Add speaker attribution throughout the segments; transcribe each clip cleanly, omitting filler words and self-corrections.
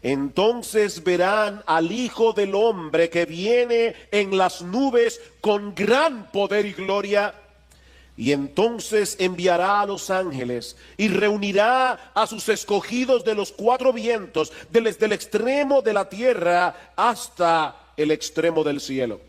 Speaker 1: Entonces verán al Hijo del Hombre que viene en las nubes con gran poder y gloria. Y entonces enviará a los ángeles y reunirá a sus escogidos de los cuatro vientos, desde el extremo de la tierra hasta el extremo del cielo.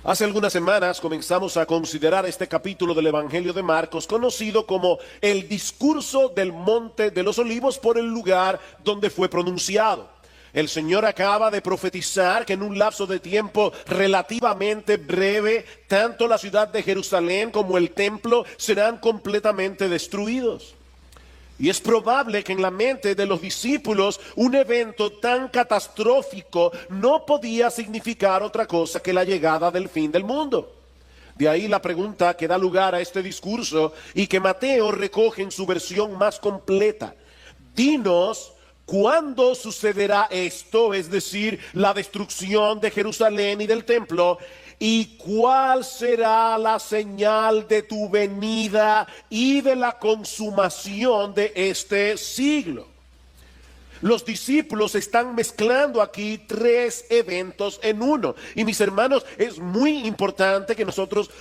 Speaker 1: Hace algunas semanas comenzamos a considerar este capítulo del Evangelio de Marcos, conocido como el discurso del Monte de los Olivos, por el lugar donde fue pronunciado. El Señor acaba de profetizar que en un lapso de tiempo relativamente breve, tanto la ciudad de Jerusalén como el templo serán completamente destruidos. Y es probable que en la mente de los discípulos un evento tan catastrófico no podía significar otra cosa que la llegada del fin del mundo. De ahí la pregunta que da lugar a este discurso y que Mateo recoge en su versión más completa. Dinos, ¿cuándo sucederá esto? Es decir, la destrucción de Jerusalén y del templo. ¿Y cuál será la señal de tu venida y de la consumación de este siglo? Los discípulos están mezclando aquí tres eventos en uno. Y mis hermanos, es muy importante que nosotros,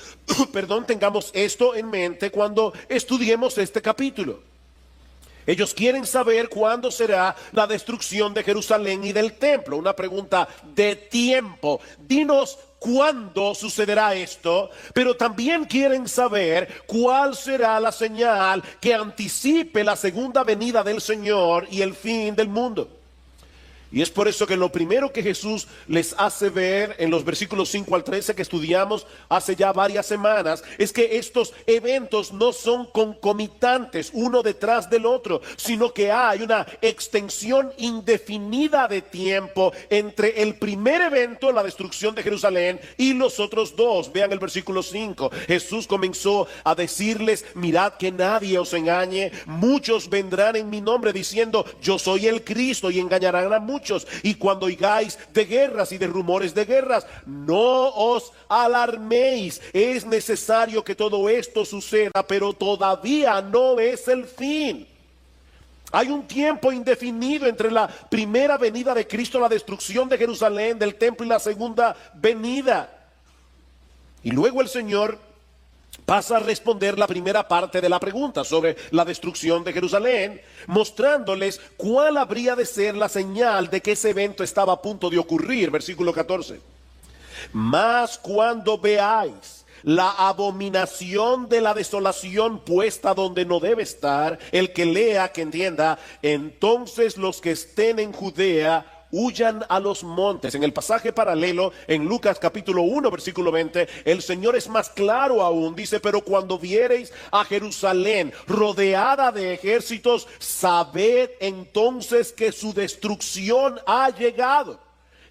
Speaker 1: tengamos esto en mente cuando estudiemos este capítulo. Ellos quieren saber cuándo será la destrucción de Jerusalén y del templo. Una pregunta de tiempo. Dinos cuándo sucederá esto, pero también quieren saber cuál será la señal que anticipe la segunda venida del Señor y el fin del mundo. Y es por eso que lo primero que Jesús les hace ver en los versículos 5 al 13 que estudiamos hace ya varias semanas, es que estos eventos no son concomitantes uno detrás del otro, sino que hay una extensión indefinida de tiempo entre el primer evento, la destrucción de Jerusalén, y los otros dos. Vean el versículo 5. Jesús comenzó a decirles: mirad que nadie os engañe, muchos vendrán en mi nombre diciendo yo soy el Cristo, y engañarán a muchos. Y cuando oigáis de guerras y de rumores de guerras, no os alarméis. Es necesario que todo esto suceda, pero todavía no es el fin. Hay un tiempo indefinido entre la primera venida de Cristo, la destrucción de Jerusalén, del templo, y la segunda venida. Y luego el Señor pasa a responder la primera parte de la pregunta sobre la destrucción de Jerusalén, mostrándoles cuál habría de ser la señal de que ese evento estaba a punto de ocurrir. Versículo 14. Mas cuando veáis la abominación de la desolación puesta donde no debe estar, el que lea, que entienda, entonces los que estén en Judea huyan a los montes. En el pasaje paralelo, en Lucas capítulo 1, versículo 20, el Señor es más claro aún. Dice: pero cuando viereis a Jerusalén rodeada de ejércitos, sabed entonces que su destrucción ha llegado.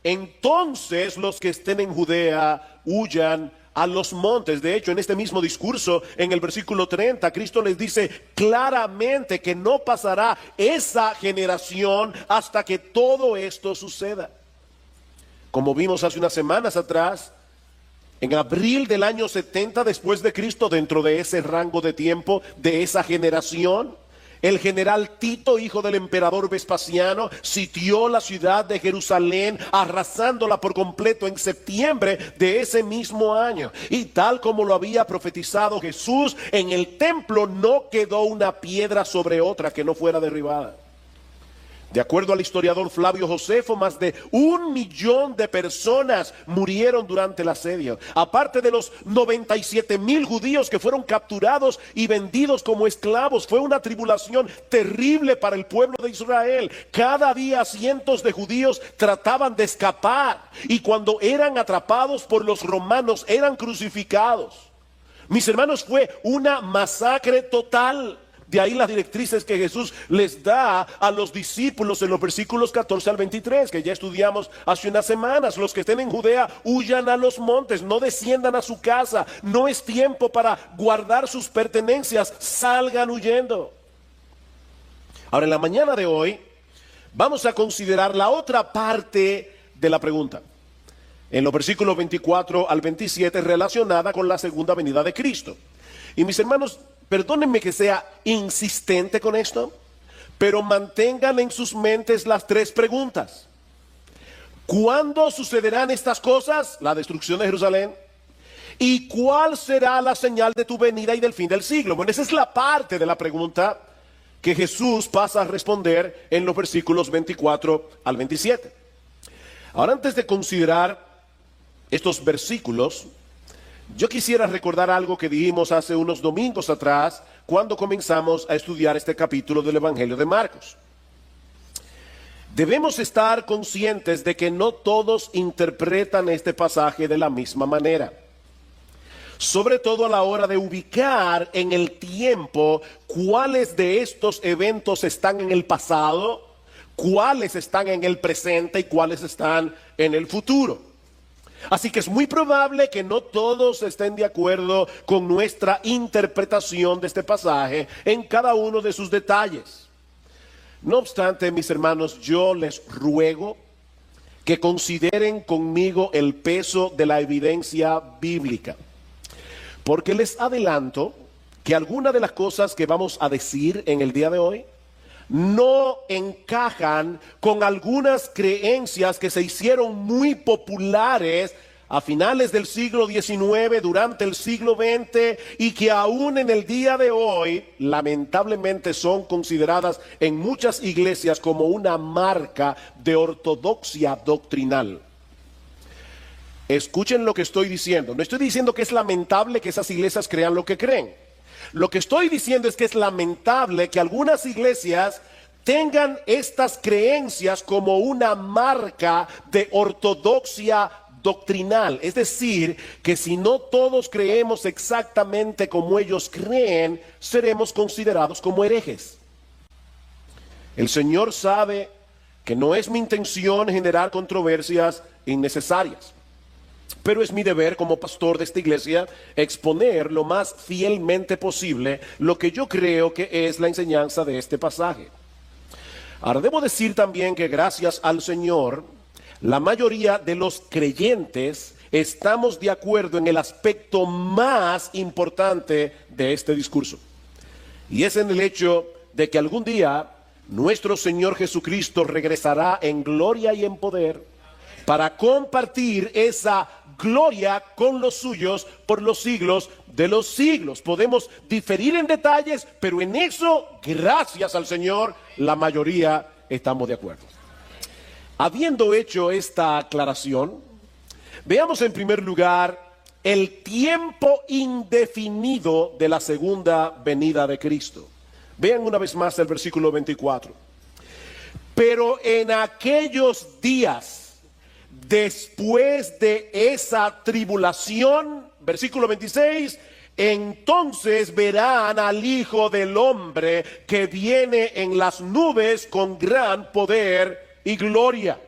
Speaker 1: Entonces los que estén en Judea huyan a los montes. De hecho, en este mismo discurso, en el versículo 30, Cristo les dice claramente que no pasará esa generación hasta que todo esto suceda. Como vimos hace unas semanas atrás, en abril del año 70 después de Cristo, dentro de ese rango de tiempo, de esa generación, el general Tito, hijo del emperador Vespasiano, sitió la ciudad de Jerusalén, arrasándola por completo en septiembre de ese mismo año. Y tal como lo había profetizado Jesús, en el templo no quedó una piedra sobre otra que no fuera derribada. De acuerdo al historiador Flavio Josefo, más de 1 millón de personas murieron durante el asedio. Aparte de los 97,000 judíos que fueron capturados y vendidos como esclavos, fue una tribulación terrible para el pueblo de Israel. Cada día cientos de judíos trataban de escapar, y cuando eran atrapados por los romanos eran crucificados. Mis hermanos, fue una masacre total. De ahí las directrices que Jesús les da a los discípulos en los versículos 14 al 23, que ya estudiamos hace unas semanas. Los que estén en Judea huyan a los montes, no desciendan a su casa. No es tiempo para guardar sus pertenencias, salgan huyendo. Ahora, en la mañana de hoy vamos a considerar la otra parte de la pregunta, en los versículos 24 al 27, relacionada con la segunda venida de Cristo. Y mis hermanos, perdónenme que sea insistente con esto, Pero mantengan en sus mentes las tres preguntas. ¿Cuándo sucederán estas cosas? La destrucción de Jerusalén. ¿Y cuál será la señal de tu venida y del fin del siglo? Bueno, esa es la parte de la pregunta que Jesús pasa a responder en los versículos 24 al 27. Ahora, antes de considerar estos versículos, yo quisiera recordar algo que dijimos hace unos domingos atrás, cuando comenzamos a estudiar este capítulo del Evangelio de Marcos. Debemos estar conscientes de que no todos interpretan este pasaje de la misma manera. Sobre todo a la hora de ubicar en el tiempo cuáles de estos eventos están en el pasado, cuáles están en el presente y cuáles están en el futuro. Así que es muy probable que no todos estén de acuerdo con nuestra interpretación de este pasaje en cada uno de sus detalles. No obstante, mis hermanos, yo les ruego que consideren conmigo el peso de la evidencia bíblica. Porque les adelanto que algunas de las cosas que vamos a decir en el día de hoy no encajan con algunas creencias que se hicieron muy populares a finales del siglo XIX, durante el siglo XX, y que aún en el día de hoy lamentablemente son consideradas en muchas iglesias como una marca de ortodoxia doctrinal. Escuchen lo que estoy diciendo. No estoy diciendo que es lamentable que esas iglesias crean lo que creen. Lo que estoy diciendo es que es lamentable que algunas iglesias tengan estas creencias como una marca de ortodoxia doctrinal. Es decir, que si no todos creemos exactamente como ellos creen, seremos considerados como herejes. El Señor sabe que no es mi intención generar controversias innecesarias. Pero es mi deber como pastor de esta iglesia exponer lo más fielmente posible lo que yo creo que es la enseñanza de este pasaje. Ahora, debo decir también que gracias al Señor, la mayoría de los creyentes estamos de acuerdo en el aspecto más importante de este discurso. Y es en el hecho de que algún día nuestro Señor Jesucristo regresará en gloria y en poder para compartir esa gloria con los suyos por los siglos de los siglos. Podemos diferir en detalles, pero en eso, gracias al Señor, la mayoría estamos de acuerdo. Habiendo hecho esta aclaración, veamos en primer lugar el tiempo indefinido de la segunda venida de Cristo. Vean una vez más el versículo 24. Pero en aquellos días, después de esa tribulación, versículo 26, entonces verán al Hijo del Hombre que viene en las nubes con gran poder y gloria.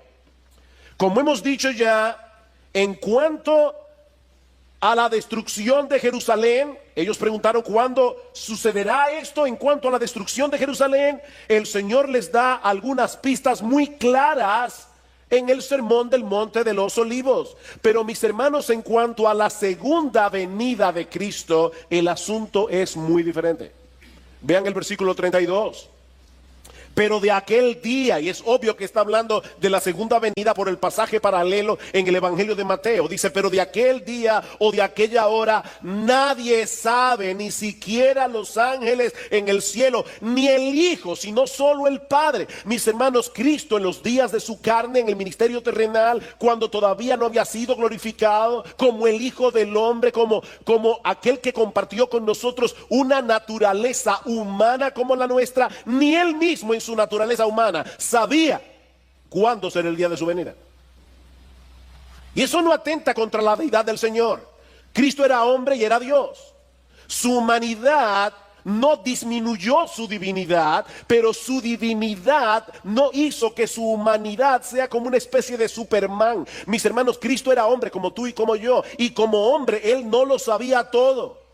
Speaker 1: Como hemos dicho ya, en cuanto a la destrucción de Jerusalén, ellos preguntaron cuándo sucederá esto. En cuanto a la destrucción de Jerusalén, el Señor les da algunas pistas muy claras en el sermón del Monte de los Olivos. Pero mis hermanos, en cuanto a la segunda venida de Cristo, el asunto es muy diferente. Vean el versículo 32. Pero de aquel día, y es obvio que está hablando de la segunda venida por el pasaje paralelo en el Evangelio de Mateo. Dice, pero de aquel día o de aquella hora nadie sabe, ni siquiera los ángeles en el cielo, ni el Hijo, sino solo el Padre. Mis hermanos, Cristo en los días de su carne, en el ministerio terrenal, cuando todavía no había sido glorificado como el Hijo del Hombre, como aquel que compartió con nosotros una naturaleza humana como la nuestra, ni él mismo en su naturaleza humana sabía cuándo será el día de su venida. Y eso no atenta contra la deidad del Señor. Cristo era hombre y era Dios. Su humanidad no disminuyó su divinidad, pero su divinidad no hizo que su humanidad sea como una especie de Superman. Mis hermanos, Cristo era hombre como tú y como yo, y como hombre él no lo sabía todo.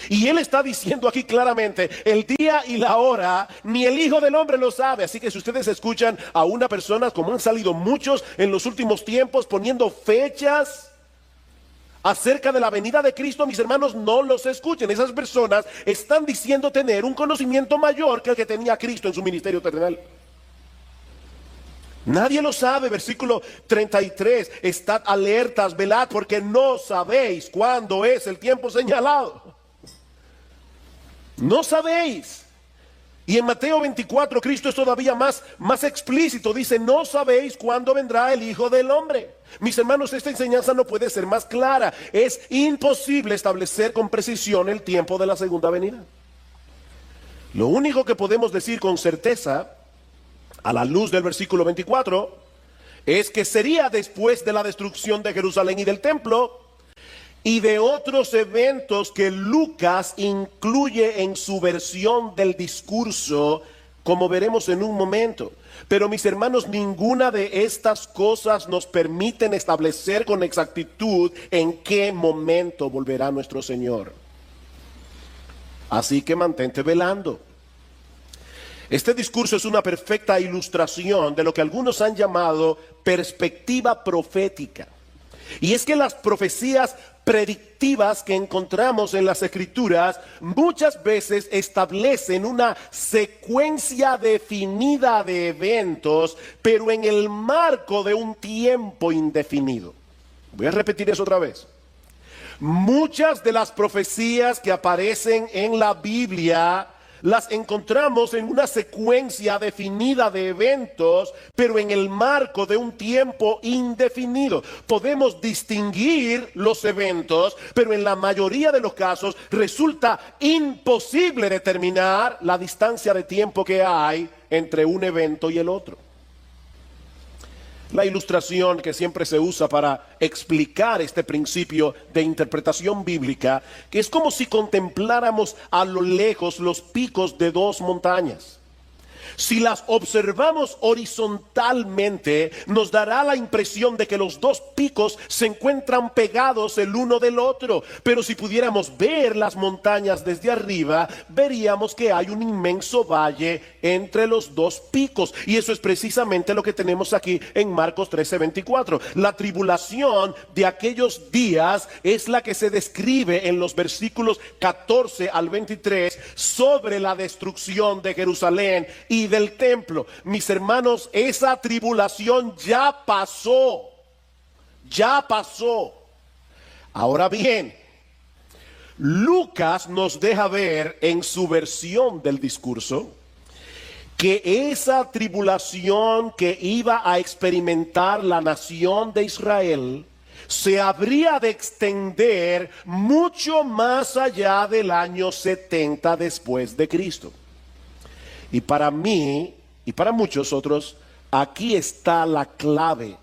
Speaker 1: Y él está diciendo aquí claramente, el día y la hora, ni el Hijo del Hombre lo sabe. Así que si ustedes escuchan a una persona, como han salido muchos en los últimos tiempos, poniendo fechas acerca de la venida de Cristo, mis hermanos, no los escuchen. Esas personas están diciendo tener un conocimiento mayor que el que tenía Cristo en su ministerio terrenal. Nadie lo sabe. Versículo 33, estad alertas, velad, porque no sabéis cuándo es el tiempo señalado. No sabéis. Y en Mateo 24, Cristo es todavía más explícito. Dice, no sabéis cuándo vendrá el Hijo del Hombre. Mis hermanos, esta enseñanza no puede ser más clara. Es imposible establecer con precisión el tiempo de la segunda venida. Lo único que podemos decir con certeza, a la luz del versículo 24, es que sería después de la destrucción de Jerusalén y del templo, y de otros eventos que Lucas incluye en su versión del discurso, como veremos en un momento. Pero mis hermanos, ninguna de estas cosas nos permiten establecer con exactitud en qué momento volverá nuestro Señor. Así que mantente velando. Este discurso es una perfecta ilustración de lo que algunos han llamado perspectiva profética. Y es que las profecías predictivas que encontramos en las Escrituras muchas veces establecen una secuencia definida de eventos, pero en el marco de un tiempo indefinido. Voy a repetir eso otra vez. Muchas de las profecías que aparecen en la Biblia las encontramos en una secuencia definida de eventos, pero en el marco de un tiempo indefinido. Podemos distinguir los eventos, pero en la mayoría de los casos resulta imposible determinar la distancia de tiempo que hay entre un evento y el otro. La ilustración que siempre se usa para explicar este principio de interpretación bíblica, que es como si contempláramos a lo lejos los picos de dos montañas. Si las observamos horizontalmente, nos dará la impresión de que los dos picos se encuentran pegados el uno del otro. Pero si pudiéramos ver las montañas desde arriba, veríamos que hay un inmenso valle entre los dos picos. Y eso es precisamente lo que tenemos aquí en Marcos 13:24. La tribulación de aquellos días es la que se describe en los versículos 14 al 23 sobre la destrucción de Jerusalén y del templo. Mis hermanos, esa tribulación ya pasó. Ya pasó. Ahora bien, Lucas nos deja ver en su versión del discurso que esa tribulación que iba a experimentar la nación de Israel se habría de extender mucho más allá del año 70 después de Cristo. Y para mí, y para muchos otros, aquí está la clave,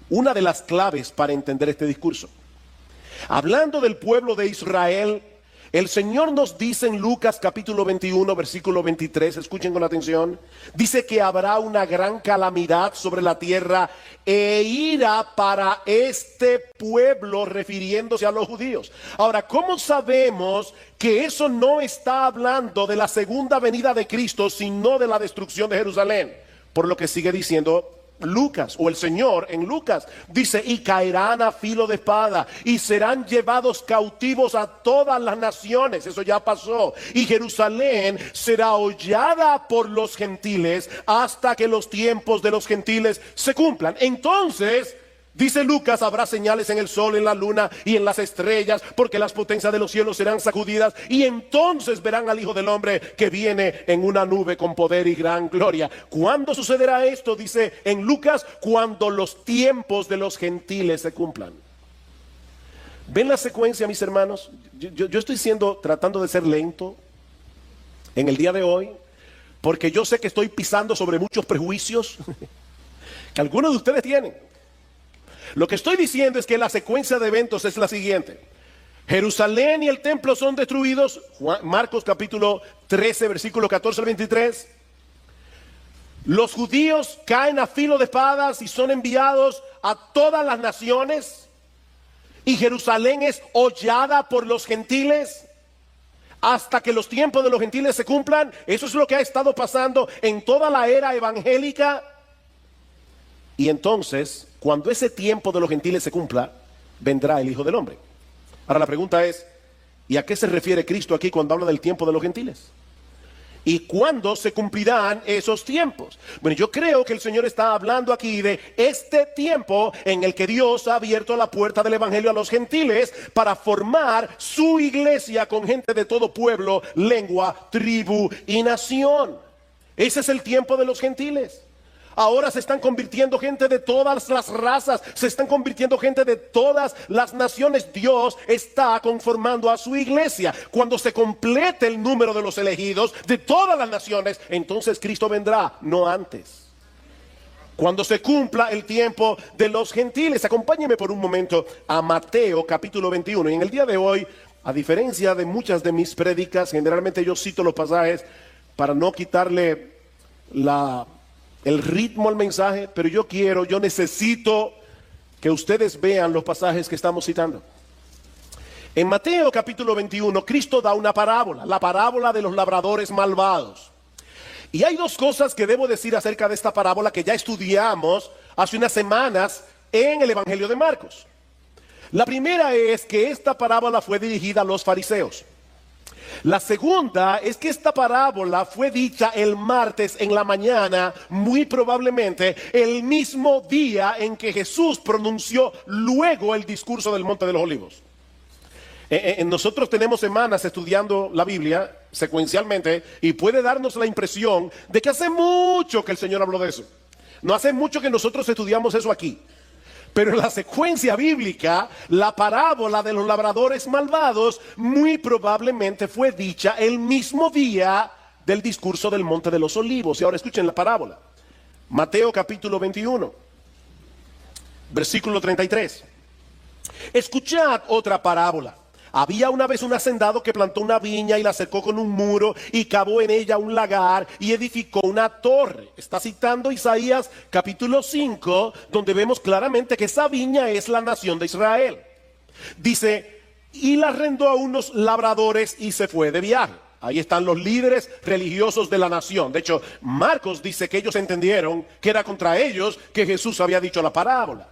Speaker 1: una de las claves para entender este discurso. Hablando del pueblo de Israel, el Señor nos dice en Lucas capítulo 21, versículo 23, escuchen con atención, dice que habrá una gran calamidad sobre la tierra e ira para este pueblo, refiriéndose a los judíos. Ahora, ¿cómo sabemos que eso no está hablando de la segunda venida de Cristo, sino de la destrucción de Jerusalén? Por lo que sigue diciendo Lucas, o el Señor en Lucas, dice, y caerán a filo de espada, y serán llevados cautivos a todas las naciones. Eso ya pasó. Y Jerusalén será hollada por los gentiles hasta que los tiempos de los gentiles se cumplan. Entonces, dice Lucas, habrá señales en el sol, en la luna y en las estrellas, porque las potencias de los cielos serán sacudidas, y entonces verán al Hijo del Hombre que viene en una nube con poder y gran gloria. ¿Cuándo sucederá esto? Dice en Lucas, cuando los tiempos de los gentiles se cumplan. ¿Ven la secuencia, mis hermanos? Yo estoy tratando de ser lento en el día de hoy, porque yo sé que estoy pisando sobre muchos prejuicios que algunos de ustedes tienen. Lo que estoy diciendo es que la secuencia de eventos es la siguiente. Jerusalén y el templo son destruidos, Marcos capítulo 13, versículo 14 al 23. Los judíos caen a filo de espadas y son enviados a todas las naciones. Y Jerusalén es hollada por los gentiles hasta que los tiempos de los gentiles se cumplan. Eso es lo que ha estado pasando en toda la era evangélica. Y entonces, cuando ese tiempo de los gentiles se cumpla, vendrá el Hijo del Hombre. Ahora la pregunta es, ¿y a qué se refiere Cristo aquí cuando habla del tiempo de los gentiles? ¿Y cuándo se cumplirán esos tiempos? Bueno, yo creo que el Señor está hablando aquí de este tiempo en el que Dios ha abierto la puerta del Evangelio a los gentiles para formar su iglesia con gente de todo pueblo, lengua, tribu y nación. Ese es el tiempo de los gentiles. Ahora se están convirtiendo gente de todas las razas, se están convirtiendo gente de todas las naciones. Dios está conformando a su iglesia. Cuando se complete el número de los elegidos de todas las naciones, entonces Cristo vendrá, no antes. Cuando se cumpla el tiempo de los gentiles. Acompáñenme por un momento a Mateo capítulo 21. Y en el día de hoy, a diferencia de muchas de mis prédicas, generalmente yo cito los pasajes para no quitarle el ritmo al mensaje, pero yo necesito que ustedes vean los pasajes que estamos citando. En Mateo capítulo 21, Cristo da una parábola, la parábola de los labradores malvados. Y hay dos cosas que debo decir acerca de esta parábola que ya estudiamos hace unas semanas en el Evangelio de Marcos. La primera es que esta parábola fue dirigida a los fariseos. La segunda es que esta parábola fue dicha el martes en la mañana, muy probablemente el mismo día en que Jesús pronunció luego el discurso del Monte de los Olivos. Nosotros tenemos semanas estudiando la Biblia secuencialmente y puede darnos la impresión de que hace mucho que el Señor habló de eso. No hace mucho que nosotros estudiamos eso aquí. Pero en la secuencia bíblica, la parábola de los labradores malvados muy probablemente fue dicha el mismo día del discurso del Monte de los Olivos. Y ahora escuchen la parábola. Mateo capítulo 21, versículo 33. Escuchad otra parábola. Había una vez un hacendado que plantó una viña y la cercó con un muro y cavó en ella un lagar y edificó una torre. Está citando Isaías capítulo 5, donde vemos claramente que esa viña es la nación de Israel. Dice, y la arrendó a unos labradores y se fue de viaje. Ahí están los líderes religiosos de la nación. De hecho, Marcos dice que ellos entendieron que era contra ellos que Jesús había dicho la parábola.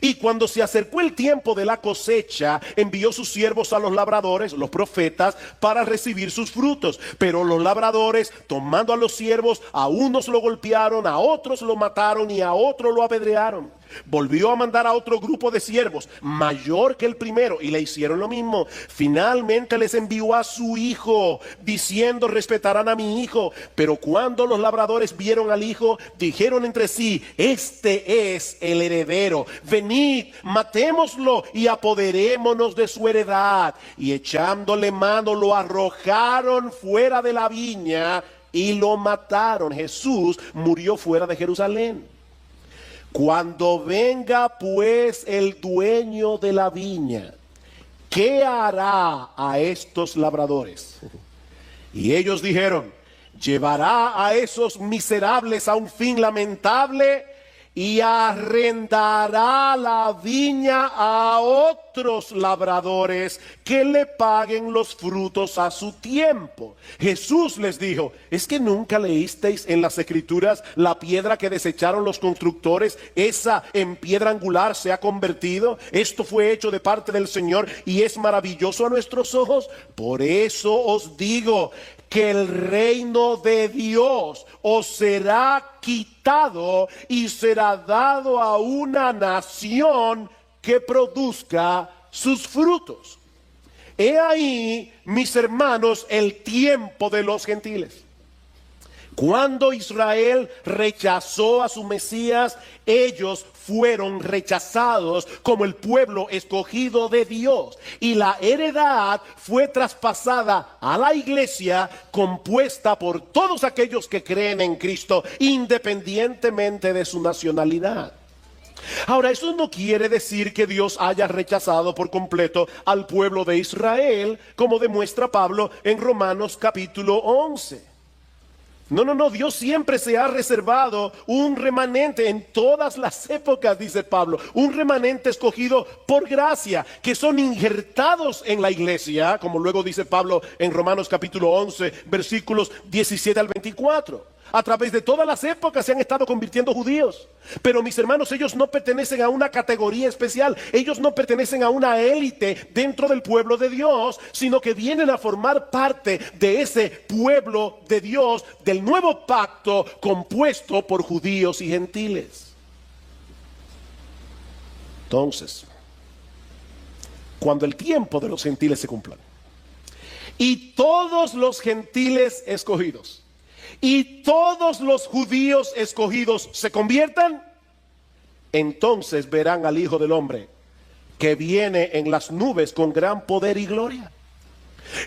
Speaker 1: Y cuando se acercó el tiempo de la cosecha, envió sus siervos a los labradores, los profetas, para recibir sus frutos. Pero los labradores, tomando a los siervos, a unos lo golpearon, a otros lo mataron y a otros lo apedrearon. Volvió a mandar a otro grupo de siervos, mayor que el primero, y le hicieron lo mismo. Finalmente les envió a su hijo, diciendo, respetarán a mi hijo. Pero cuando los labradores vieron al hijo, dijeron entre sí, este es el heredero. Venid, matémoslo y apoderémonos de su heredad. Y echándole mano, lo arrojaron fuera de la viña y lo mataron. Jesús murió fuera de Jerusalén. Cuando venga pues el dueño de la viña, ¿qué hará a estos labradores? Y ellos dijeron, llevará a esos miserables a un fin lamentable y arrendará la viña a otros labradores que le paguen los frutos a su tiempo. Jesús les dijo, ¿es que nunca leísteis en las escrituras la piedra que desecharon los constructores? Esa en piedra angular se ha convertido. Esto fue hecho de parte del Señor y es maravilloso a nuestros ojos. Por eso os digo que el reino de Dios os será quitado y será dado a una nación que produzca sus frutos. He ahí, mis hermanos, el tiempo de los gentiles. Cuando Israel rechazó a su Mesías, ellos fueron rechazados como el pueblo escogido de Dios. Y la heredad fue traspasada a la iglesia, compuesta por todos aquellos que creen en Cristo, independientemente de su nacionalidad. Ahora, eso no quiere decir que Dios haya rechazado por completo al pueblo de Israel, como demuestra Pablo en Romanos capítulo 11. No, Dios siempre se ha reservado un remanente en todas las épocas, dice Pablo, un remanente escogido por gracia, que son injertados en la iglesia, como luego dice Pablo en Romanos capítulo 11, versículos 17 al 24. A través de todas las épocas se han estado convirtiendo judíos. Pero mis hermanos, ellos no pertenecen a una categoría especial. Ellos no pertenecen a una élite dentro del pueblo de Dios, sino que vienen a formar parte de ese pueblo de Dios, del nuevo pacto compuesto por judíos y gentiles. Entonces, cuando el tiempo de los gentiles se cumpla, y todos los gentiles escogidos y todos los judíos escogidos se conviertan, entonces verán al Hijo del Hombre que viene en las nubes con gran poder y gloria.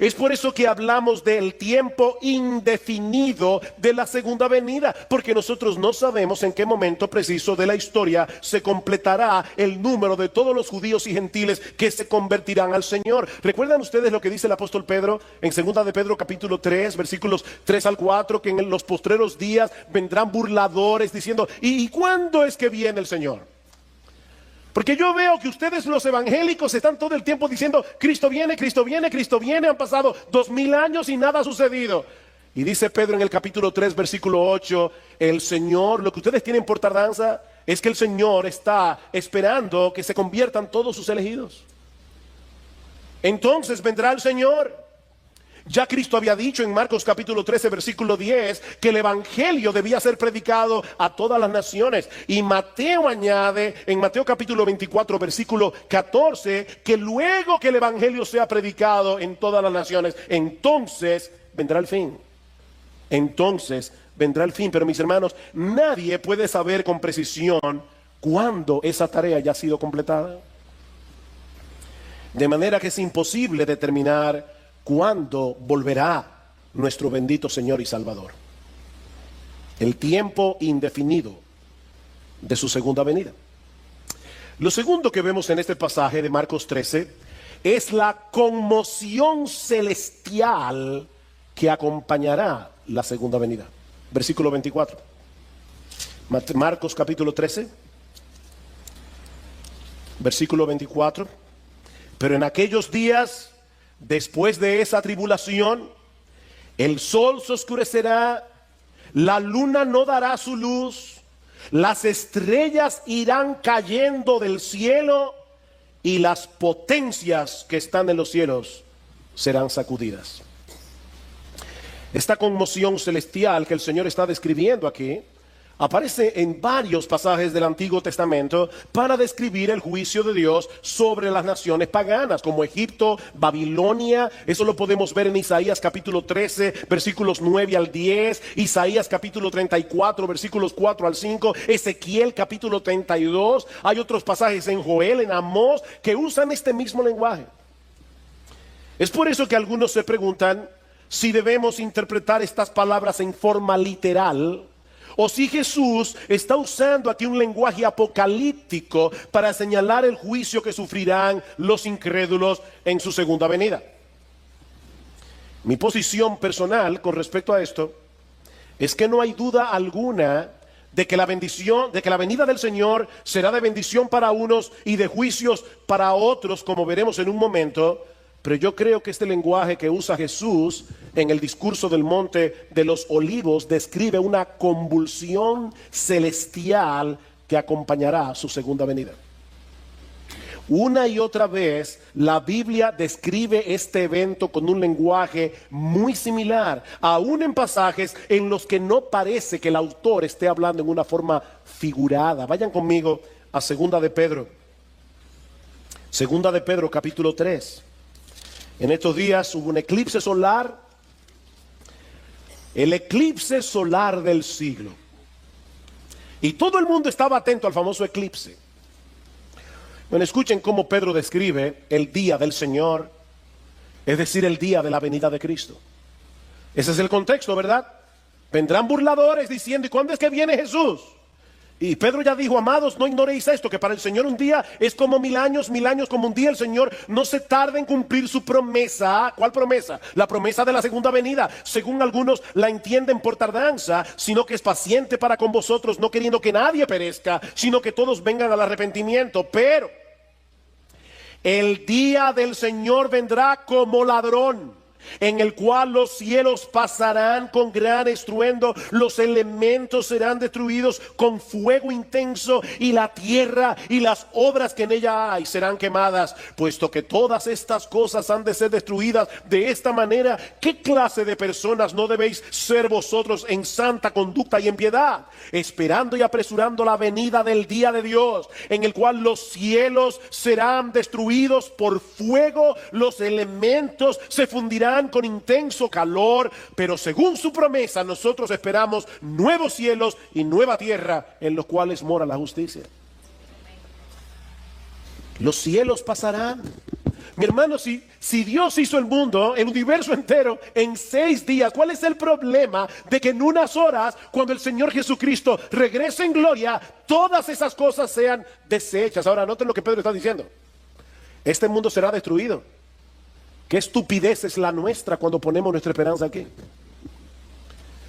Speaker 1: Es por eso que hablamos del tiempo indefinido de la segunda venida, porque nosotros no sabemos en qué momento preciso de la historia se completará el número de todos los judíos y gentiles que se convertirán al Señor. ¿Recuerdan ustedes lo que dice el apóstol Pedro en 2 de Pedro capítulo 3, versículos 3 al 4, que en los postreros días vendrán burladores diciendo, ¿y cuándo es que viene el Señor? Porque yo veo que ustedes los evangélicos están todo el tiempo diciendo, Cristo viene, Cristo viene, Cristo viene. Han pasado 2000 años y nada ha sucedido. Y dice Pedro en el capítulo 3, versículo 8, el Señor, lo que ustedes tienen por tardanza es que el Señor está esperando que se conviertan todos sus elegidos. Entonces vendrá el Señor. Ya Cristo había dicho en Marcos capítulo 13 versículo 10 que el evangelio debía ser predicado a todas las naciones. Y Mateo añade en Mateo capítulo 24 versículo 14 que luego que el evangelio sea predicado en todas las naciones, entonces vendrá el fin. Entonces vendrá el fin. Pero mis hermanos, nadie puede saber con precisión cuándo esa tarea ya ha sido completada. De manera que es imposible determinar cuándo volverá nuestro bendito Señor y Salvador. El tiempo indefinido de su segunda venida. Lo segundo que vemos en este pasaje de Marcos 13 es la conmoción celestial que acompañará la segunda venida. Versículo 24. Marcos capítulo 13, versículo 24. Pero en aquellos días, después de esa tribulación, el sol se oscurecerá, la luna no dará su luz, las estrellas irán cayendo del cielo y las potencias que están en los cielos serán sacudidas. Esta conmoción celestial que el Señor está describiendo aquí aparece en varios pasajes del Antiguo Testamento para describir el juicio de Dios sobre las naciones paganas, como Egipto, Babilonia. Eso lo podemos ver en Isaías capítulo 13, versículos 9 al 10, Isaías capítulo 34, versículos 4 al 5, Ezequiel capítulo 32. Hay otros pasajes en Joel, en Amós, que usan este mismo lenguaje. Es por eso que algunos se preguntan si debemos interpretar estas palabras en forma literal, o si Jesús está usando aquí un lenguaje apocalíptico para señalar el juicio que sufrirán los incrédulos en su segunda venida. Mi posición personal con respecto a esto es que no hay duda alguna de que la venida del Señor será de bendición para unos y de juicios para otros, como veremos en un momento. Pero yo creo que este lenguaje que usa Jesús en el discurso del Monte de los Olivos describe una convulsión celestial que acompañará su segunda venida. Una y otra vez la Biblia describe este evento con un lenguaje muy similar, aún en pasajes en los que no parece que el autor esté hablando en una forma figurada. Vayan conmigo a Segunda de Pedro. Segunda de Pedro capítulo 3. En estos días hubo un eclipse solar, el eclipse solar del siglo. Y todo el mundo estaba atento al famoso eclipse. Bueno, escuchen cómo Pedro describe el día del Señor, es decir, el día de la venida de Cristo. Ese es el contexto, ¿verdad? Vendrán burladores diciendo, ¿y cuándo es que viene Jesús? Y Pedro ya dijo, amados, no ignoréis esto, que para el Señor un día es como 1000 años como un día. El Señor no se tarda en cumplir su promesa. ¿Cuál promesa? La promesa de la segunda venida. Según algunos la entienden por tardanza, sino que es paciente para con vosotros, no queriendo que nadie perezca, sino que todos vengan al arrepentimiento. Pero el día del Señor vendrá como ladrón. en el cual los cielos pasarán con gran estruendo, los elementos serán destruidos con fuego intenso, y la tierra y las obras que en ella hay serán quemadas. Puesto que todas estas cosas han de ser destruidas de esta manera, ¿qué clase de personas no debéis ser vosotros en santa conducta y en piedad, esperando y apresurando la venida del día de Dios, en el cual los cielos serán destruidos por fuego, los elementos se fundirán con intenso calor, pero según su promesa nosotros esperamos nuevos cielos y nueva tierra en los cuales mora la justicia. Los cielos pasarán. Mi hermano, si Dios hizo el mundo, el universo entero, en 6 días, ¿cuál es el problema de que en unas horas, cuando el Señor Jesucristo regrese en gloria, todas esas cosas sean deshechas? Ahora, noten lo que Pedro está diciendo. Este mundo será destruido. Qué estupidez es la nuestra cuando ponemos nuestra esperanza aquí.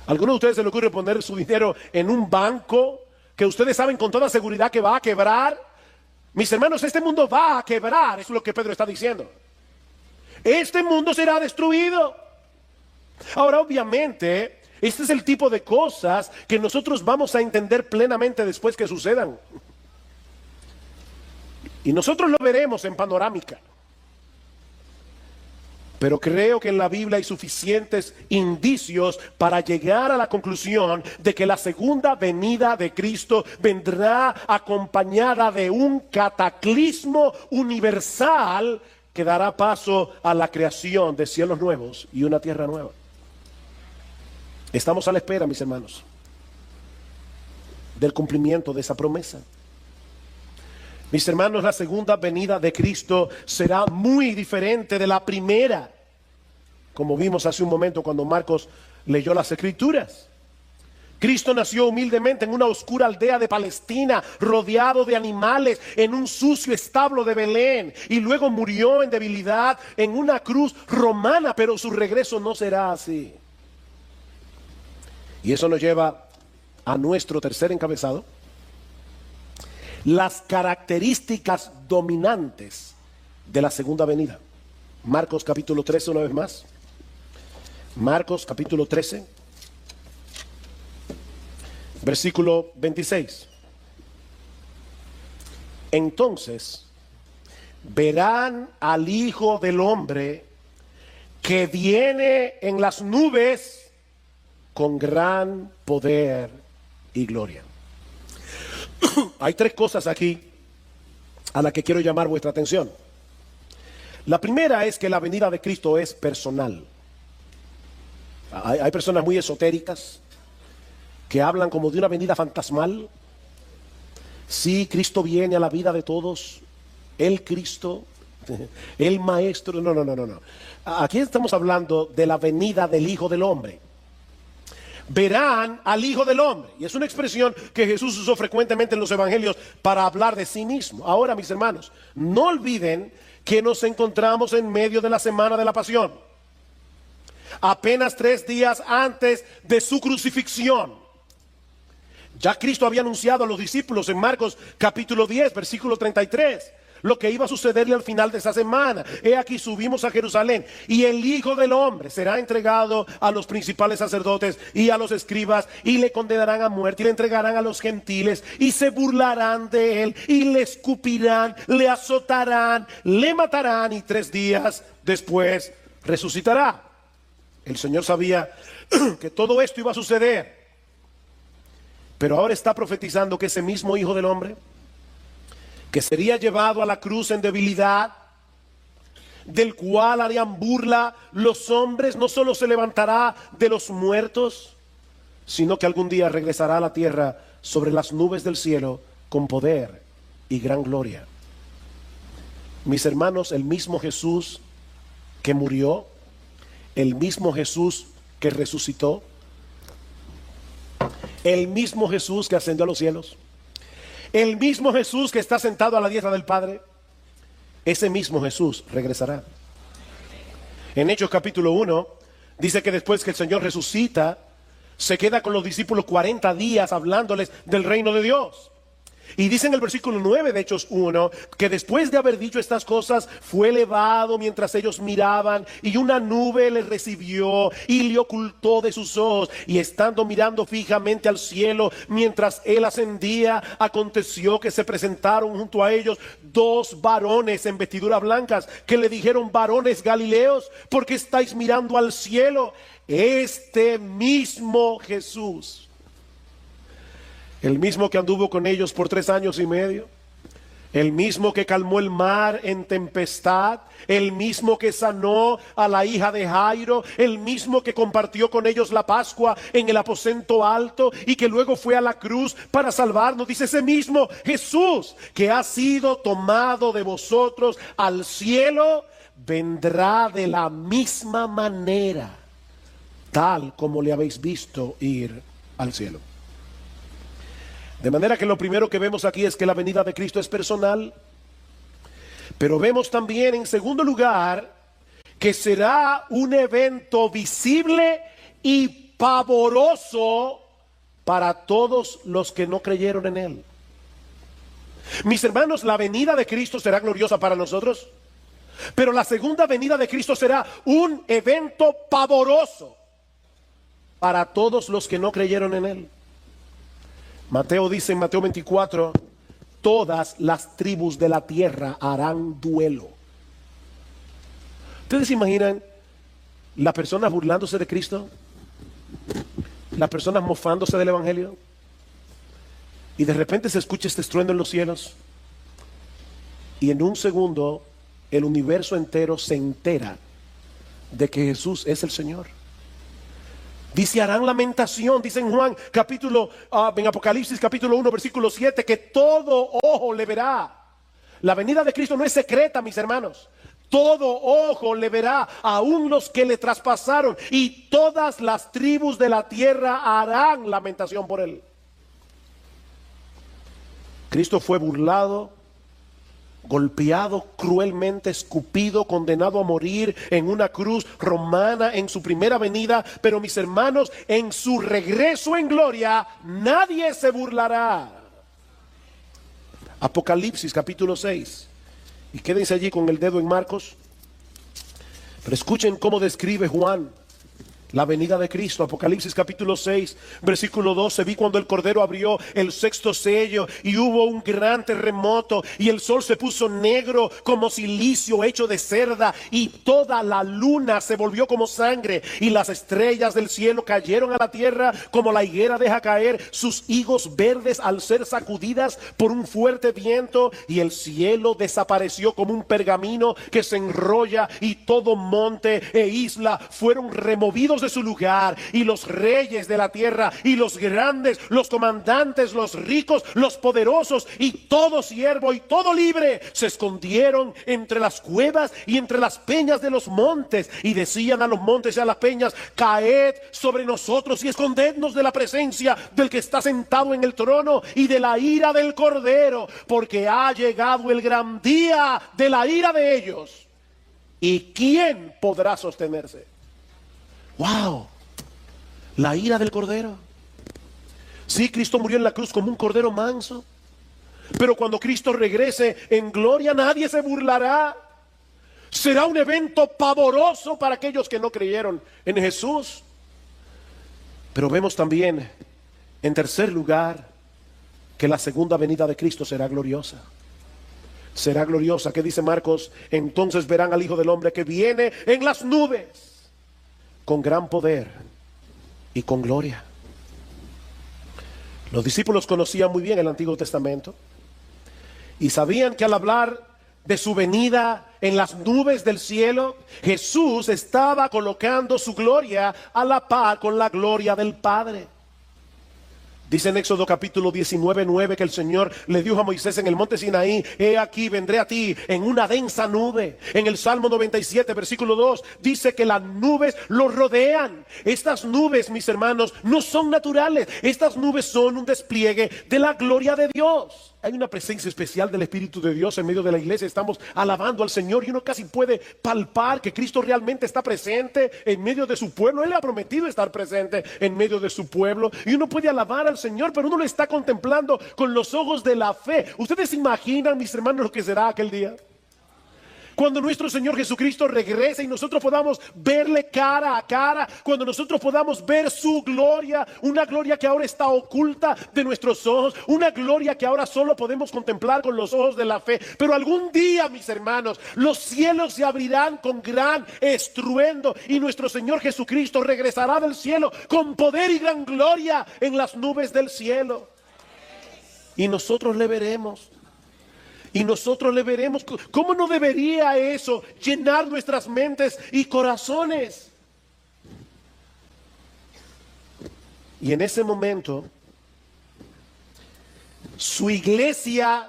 Speaker 1: ¿A alguno de ustedes se le ocurre poner su dinero en un banco que ustedes saben con toda seguridad que va a quebrar? Mis hermanos, este mundo va a quebrar, eso es lo que Pedro está diciendo. Este mundo será destruido. Ahora, obviamente, este es el tipo de cosas que nosotros vamos a entender plenamente después que sucedan. Y nosotros lo veremos en panorámica. Pero creo que en la Biblia hay suficientes indicios para llegar a la conclusión de que la segunda venida de Cristo vendrá acompañada de un cataclismo universal que dará paso a la creación de cielos nuevos y una tierra nueva. Estamos a la espera, mis hermanos, del cumplimiento de esa promesa. Mis hermanos, la segunda venida de Cristo será muy diferente de la primera, como vimos hace un momento cuando Marcos leyó las Escrituras. Cristo nació humildemente en una oscura aldea de Palestina, rodeado de animales, en un sucio establo de Belén, y luego murió en debilidad en una cruz romana, pero su regreso no será así. Y eso nos lleva a nuestro tercer encabezado: las características dominantes de la segunda venida. Marcos capítulo 13, una vez más. Marcos capítulo 13, versículo 26. Entonces verán al Hijo del Hombre que viene en las nubes con gran poder y gloria. Hay 3 cosas aquí a las que quiero llamar vuestra atención. La primera es que la venida de Cristo es personal. Hay personas muy esotéricas que hablan como de una venida fantasmal. Sí, Cristo viene a la vida de todos. El Cristo, el Maestro. No. Aquí estamos hablando de la venida del Hijo del Hombre. Verán al Hijo del Hombre. Y es una expresión que Jesús usó frecuentemente en los evangelios para hablar de sí mismo. Ahora, mis hermanos, no olviden que nos encontramos en medio de la semana de la pasión, apenas 3 días antes de su crucifixión. Ya Cristo había anunciado a los discípulos en Marcos capítulo 10, versículo 33, lo que iba a sucederle al final de esa semana. He aquí, subimos a Jerusalén, y el Hijo del Hombre será entregado a los principales sacerdotes y a los escribas, y le condenarán a muerte, y le entregarán a los gentiles, y se burlarán de él, y le escupirán, le azotarán, le matarán, y 3 días después resucitará. El Señor sabía que todo esto iba a suceder, pero ahora está profetizando que ese mismo Hijo del Hombre, que sería llevado a la cruz en debilidad, del cual harían burla los hombres, no solo se levantará de los muertos, sino que algún día regresará a la tierra sobre las nubes del cielo con poder y gran gloria. Mis hermanos, el mismo Jesús que murió, el mismo Jesús que resucitó, el mismo Jesús que ascendió a los cielos, el mismo Jesús que está sentado a la diestra del Padre, ese mismo Jesús regresará. En Hechos capítulo 1 dice que después que el Señor resucita, se queda con los discípulos 40 días hablándoles del reino de Dios. Y dice en el versículo 9 de Hechos 1, que después de haber dicho estas cosas, fue elevado mientras ellos miraban, y una nube le recibió y le ocultó de sus ojos. Y estando mirando fijamente al cielo, mientras él ascendía, aconteció que se presentaron junto a ellos dos varones en vestiduras blancas, que le dijeron: varones Galileos, ¿por qué estáis mirando al cielo? Este mismo Jesús, el mismo que anduvo con ellos por 3 años y medio, el mismo que calmó el mar en tempestad, el mismo que sanó a la hija de Jairo, el mismo que compartió con ellos la Pascua en el aposento alto y que luego fue a la cruz para salvarnos. Dice: ese mismo Jesús que ha sido tomado de vosotros al cielo, vendrá de la misma manera, tal como le habéis visto ir al cielo. De manera que lo primero que vemos aquí es que la venida de Cristo es personal. Pero vemos también, en segundo lugar, que será un evento visible y pavoroso para todos los que no creyeron en Él. Mis hermanos, la venida de Cristo será gloriosa para nosotros, pero la segunda venida de Cristo será un evento pavoroso para todos los que no creyeron en Él. Mateo dice en Mateo 24: todas las tribus de la tierra harán duelo. ¿Ustedes se imaginan las personas burlándose de Cristo? Las personas mofándose del Evangelio. Y de repente se escucha este estruendo en los cielos. Y en un segundo el universo entero se entera de que Jesús es el Señor. Dice: harán lamentación, dice en Juan en Apocalipsis capítulo 1 versículo 7, que todo ojo le verá. La venida de Cristo no es secreta, mis hermanos. Todo ojo le verá, aún los que le traspasaron, y todas las tribus de la tierra harán lamentación por él. Cristo fue burlado, golpeado cruelmente, escupido, condenado a morir en una cruz romana en su primera venida. Pero mis hermanos, en su regreso en gloria, nadie se burlará. Apocalipsis capítulo 6. Y quédense allí con el dedo en Marcos. Pero escuchen cómo describe Juan la venida de Cristo. Apocalipsis capítulo 6 versículo 12. Vi cuando el Cordero abrió el 6º sello, y hubo un gran terremoto, y el sol se puso negro como silicio hecho de cerda, y toda la luna se volvió como sangre, y las estrellas del cielo cayeron a la tierra como la higuera deja caer sus higos verdes al ser sacudidas por un fuerte viento, y el cielo desapareció como un pergamino que se enrolla, y todo monte e isla fueron removidos de su lugar, y los reyes de la tierra, y los grandes, los comandantes, los ricos, los poderosos, y todo siervo y todo libre se escondieron entre las cuevas y entre las peñas de los montes, y decían a los montes y a las peñas: caed sobre nosotros y escondednos de la presencia del que está sentado en el trono y de la ira del Cordero, porque ha llegado el gran día de la ira de ellos, y ¿quién podrá sostenerse? ¡Wow! La ira del Cordero. Sí, Cristo murió en la cruz como un cordero manso, pero cuando Cristo regrese en gloria, nadie se burlará. Será un evento pavoroso para aquellos que no creyeron en Jesús. Pero vemos también, en tercer lugar, que la segunda venida de Cristo será gloriosa. Será gloriosa. ¿Qué dice Marcos? Entonces verán al Hijo del Hombre que viene en las nubes con gran poder y con gloria. Los discípulos conocían muy bien el Antiguo Testamento y sabían que al hablar de su venida en las nubes del cielo, Jesús estaba colocando su gloria a la par con la gloria del Padre. Dice en Éxodo capítulo 19:9 que el Señor le dijo a Moisés en el monte Sinaí: he aquí, vendré a ti en una densa nube. En el Salmo 97 versículo 2 dice que las nubes lo rodean. Estas nubes, mis hermanos, no son naturales. Estas nubes son un despliegue de la gloria de Dios. hay una presencia especial del Espíritu de Dios en medio de la iglesia. Estamos alabando al Señor y uno casi puede palpar que Cristo realmente está presente en medio de su pueblo. Él le ha prometido estar presente en medio de su pueblo. Y uno puede alabar al Señor, pero uno lo está contemplando con los ojos de la fe. ¿Ustedes se imaginan, mis hermanos, lo que será aquel día? Cuando nuestro Señor Jesucristo regrese y nosotros podamos verle cara a cara, cuando nosotros podamos ver su gloria, una gloria que ahora está oculta de nuestros ojos, una gloria que ahora solo podemos contemplar con los ojos de la fe. Pero algún día, mis hermanos, los cielos se abrirán con gran estruendo y nuestro Señor Jesucristo regresará del cielo con poder y gran gloria en las nubes del cielo. Y nosotros le veremos. Y nosotros le veremos. ¿Cómo no debería eso llenar nuestras mentes y corazones? Y en ese momento, su iglesia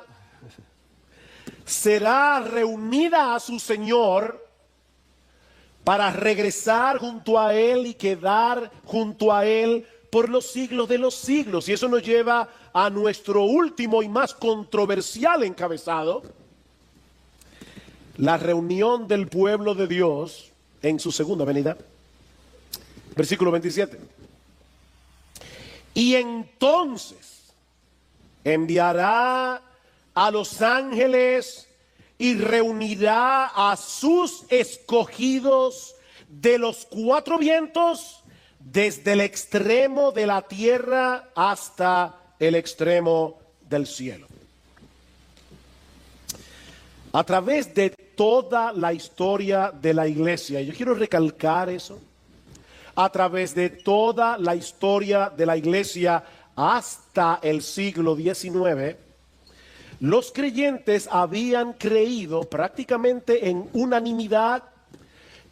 Speaker 1: será reunida a su Señor para regresar junto a Él y quedar junto a Él por los siglos de los siglos. Y eso nos lleva a nuestro último y más controversial encabezado: la reunión del pueblo de Dios en su segunda venida. Versículo 27. Y entonces enviará a los ángeles y reunirá a sus escogidos de los cuatro vientos, desde el extremo de la tierra hasta el extremo del cielo. A través de toda la historia de la iglesia, yo quiero recalcar eso, a través de toda la historia de la iglesia hasta el siglo XIX, los creyentes habían creído prácticamente en unanimidad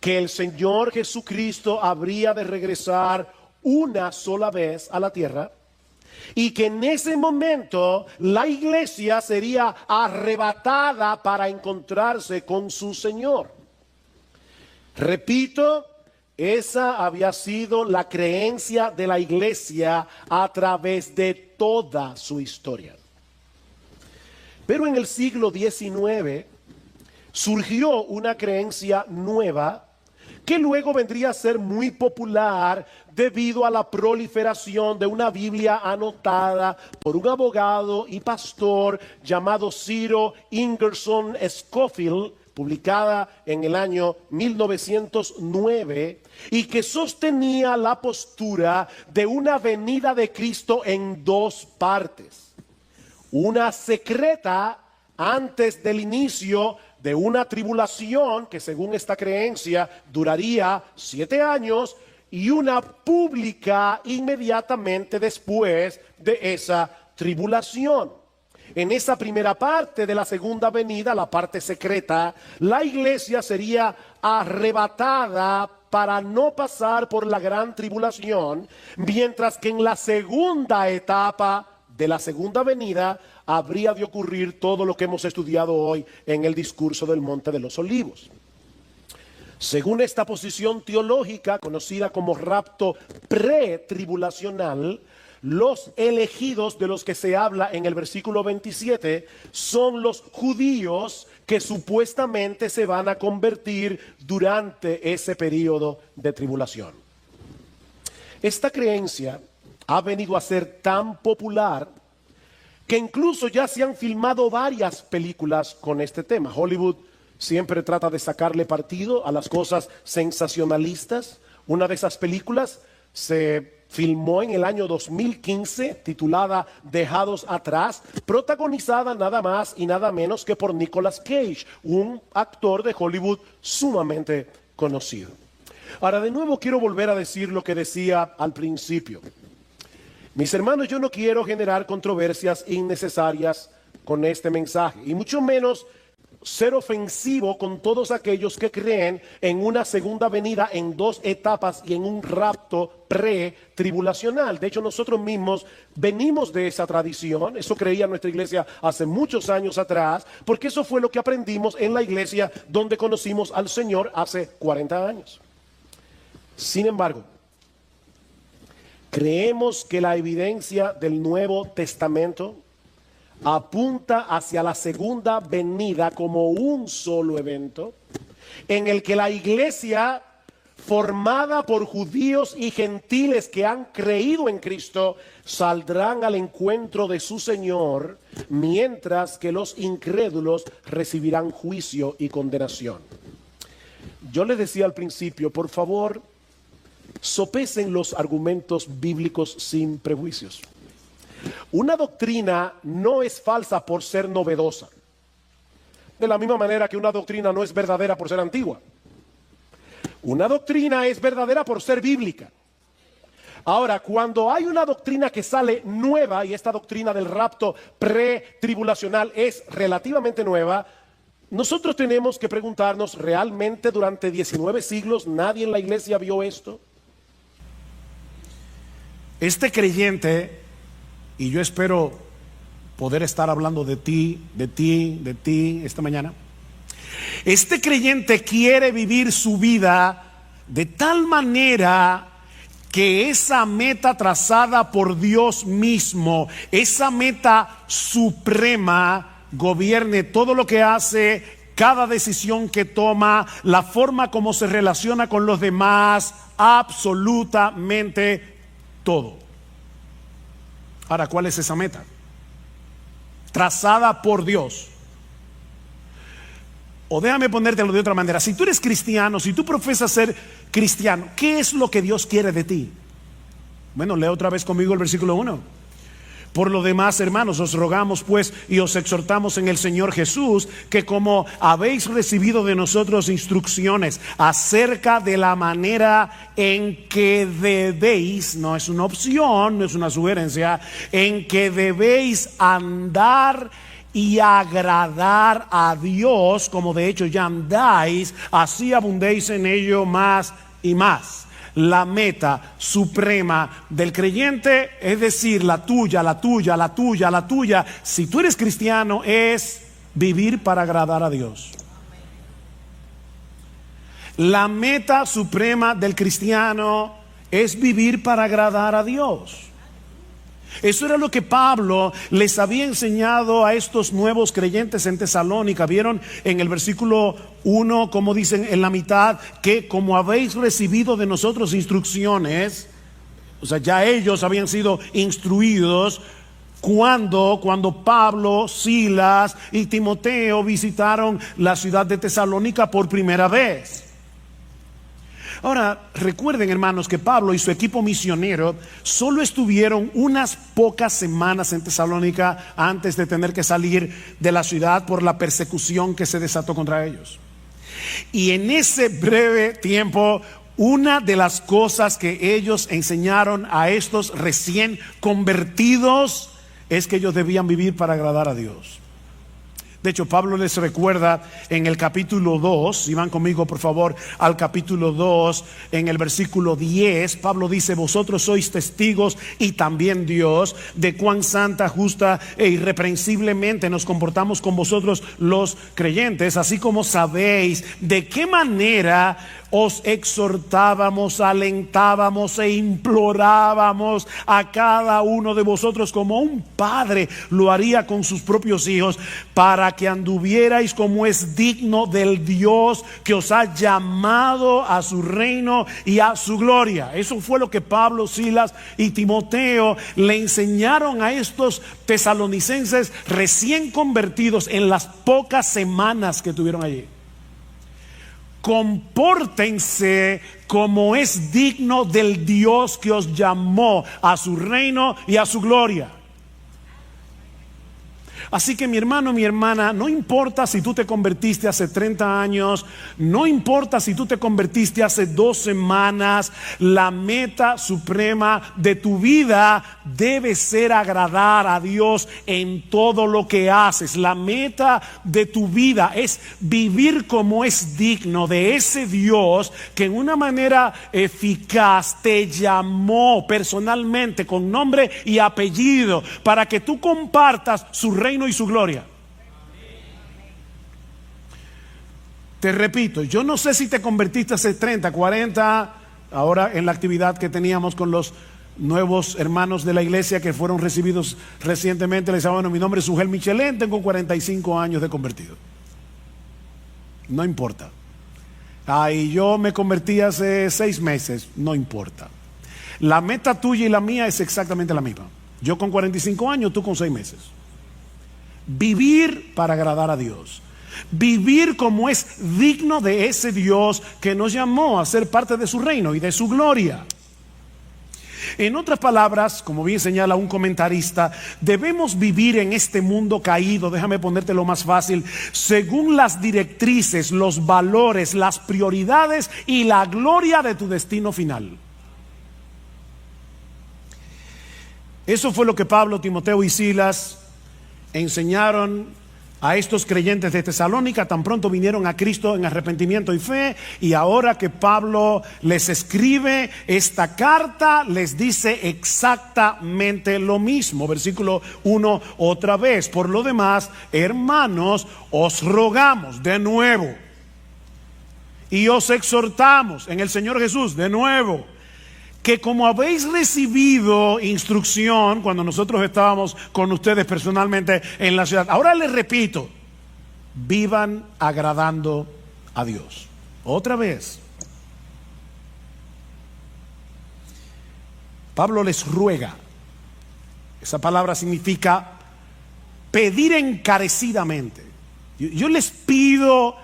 Speaker 1: que el Señor Jesucristo habría de regresar una sola vez a la tierra y que en ese momento la iglesia sería arrebatada para encontrarse con su Señor. Repito, esa había sido la creencia de la iglesia a través de toda su historia. Pero en el siglo XIX surgió una creencia nueva que luego vendría a ser muy popular debido a la proliferación de una Biblia anotada por un abogado y pastor llamado Ciro Ingerson Scofield, publicada en el año 1909, y que sostenía la postura de una venida de Cristo en dos partes: una secreta antes del inicio de una tribulación que, según esta creencia, duraría 7 años, y una pública inmediatamente después de esa tribulación. En esa primera parte de la segunda venida, la parte secreta, la iglesia sería arrebatada para no pasar por la gran tribulación, mientras que en la segunda etapa de la segunda venida habría de ocurrir todo lo que hemos estudiado hoy en el discurso del Monte de los Olivos. Según esta posición teológica, conocida como rapto pretribulacional, los elegidos de los que se habla en el versículo 27 son los judíos que supuestamente se van a convertir durante ese periodo de tribulación. Esta creencia ha venido a ser tan popular que incluso ya se han filmado varias películas con este tema. Hollywood siempre trata de sacarle partido a las cosas sensacionalistas. Una de esas películas se filmó en el año 2015, titulada Dejados Atrás, protagonizada nada más y nada menos que por Nicolas Cage, un actor de Hollywood sumamente conocido. Ahora, de nuevo quiero volver a decir lo que decía al principio. Mis hermanos, yo no quiero generar controversias innecesarias con este mensaje, y mucho menos ser ofensivo con todos aquellos que creen en una segunda venida en dos etapas y en un rapto pre-tribulacional. De hecho, nosotros mismos venimos de esa tradición. Eso creía nuestra iglesia hace muchos años atrás, porque eso fue lo que aprendimos en la iglesia donde conocimos al Señor hace 40 años. Sin embargo, creemos que la evidencia del Nuevo Testamento apunta hacia la segunda venida como un solo evento en el que la iglesia, formada por judíos y gentiles que han creído en Cristo, saldrán al encuentro de su Señor, mientras que los incrédulos recibirán juicio y condenación. Yo les decía al principio, por favor, sopesen los argumentos bíblicos sin prejuicios. Una doctrina no es falsa por ser novedosa, de la misma manera que una doctrina no es verdadera por ser antigua. Una doctrina es verdadera por ser bíblica. Ahora, cuando hay una doctrina que sale nueva, y esta doctrina del rapto pretribulacional es relativamente nueva, nosotros tenemos que preguntarnos, ¿realmente durante 19 siglos nadie en la iglesia vio esto?
Speaker 2: Este creyente, y yo espero poder estar hablando de ti esta mañana. Este creyente quiere vivir su vida de tal manera que esa meta trazada por Dios mismo, esa meta suprema, gobierne todo lo que hace, cada decisión que toma, la forma como se relaciona con los demás, absolutamente todo. Ahora, ¿cuál es esa meta? Trazada por Dios. O déjame ponértelo de otra manera. Si tú eres cristiano, si tú profesas ser cristiano, ¿qué es lo que Dios quiere de ti? Bueno, lee otra vez conmigo el versículo 1. Por lo demás, hermanos, os rogamos pues y os exhortamos en el Señor Jesús, que como habéis recibido de nosotros instrucciones acerca de la manera en que debéis, no es una opción, no es una sugerencia, en que debéis andar y agradar a Dios, como de hecho ya andáis, así abundéis en ello más y más. La meta suprema del creyente, es decir, la tuya, si tú eres cristiano, es vivir para agradar a Dios. La meta suprema del cristiano es vivir para agradar a Dios. Eso era lo que Pablo les había enseñado a estos nuevos creyentes en Tesalónica. Vieron en el versículo 1, como dicen en la mitad, que como habéis recibido de nosotros instrucciones, o sea, ya ellos habían sido instruidos cuando Pablo, Silas y Timoteo visitaron la ciudad de Tesalónica por primera vez. Ahora, recuerden, hermanos, que Pablo y su equipo misionero solo estuvieron unas pocas semanas en Tesalónica antes de tener que salir de la ciudad por la persecución que se desató contra ellos. Y en ese breve tiempo, una de las cosas que ellos enseñaron a estos recién convertidos es que ellos debían vivir para agradar a Dios. De hecho, Pablo les recuerda en el capítulo 2, si van conmigo por favor al capítulo 2, en el versículo 10, Pablo dice: vosotros sois testigos y también Dios de cuán santa, justa e irreprensiblemente nos comportamos con vosotros los creyentes, así como sabéis de qué manera os exhortábamos, alentábamos e implorábamos a cada uno de vosotros como un padre lo haría con sus propios hijos, para que anduvierais como es digno del Dios que os ha llamado a su reino y a su gloria. Eso fue lo que Pablo, Silas y Timoteo le enseñaron a estos tesalonicenses recién convertidos en las pocas semanas que tuvieron allí. Compórtense como es digno del Dios que os llamó a su reino y a su gloria. Así que mi hermano, mi hermana, no importa si tú te convertiste hace 30 años, no importa si tú te convertiste hace 2 semanas, la meta suprema de tu vida debe ser agradar a Dios en todo lo que haces. La meta de tu vida es vivir como es digno de ese Dios que en una manera eficaz te llamó personalmente con nombre y apellido para que tú compartas su reino y su gloria. Te repito, yo no sé si te convertiste hace 30, 40, ahora en la actividad que teníamos con los nuevos hermanos de la iglesia que fueron recibidos recientemente, les decía, bueno, mi nombre es Ugel Michelén, tengo 45 años de convertido. No importa. Y yo me convertí hace 6 meses, no importa. La meta tuya y la mía es exactamente la misma. Yo con 45 años, tú con 6 meses. Vivir para agradar a Dios. Vivir como es digno de ese Dios que nos llamó a ser parte de su reino y de su gloria. En otras palabras, como bien señala un comentarista, debemos vivir en este mundo caído, déjame ponértelo más fácil, según las directrices, los valores, las prioridades y la gloria de tu destino final. Eso fue lo que Pablo, Timoteo y Silas enseñaron a estos creyentes de Tesalónica tan pronto vinieron a Cristo en arrepentimiento y fe, y ahora que Pablo les escribe esta carta, les dice exactamente lo mismo. Versículo 1 otra vez: por lo demás, hermanos, os rogamos de nuevo y os exhortamos en el Señor Jesús de nuevo, que como habéis recibido instrucción cuando nosotros estábamos con ustedes personalmente en la ciudad, ahora les repito, vivan agradando a Dios. Otra vez, Pablo les ruega. Esa palabra significa pedir encarecidamente. Yo les pido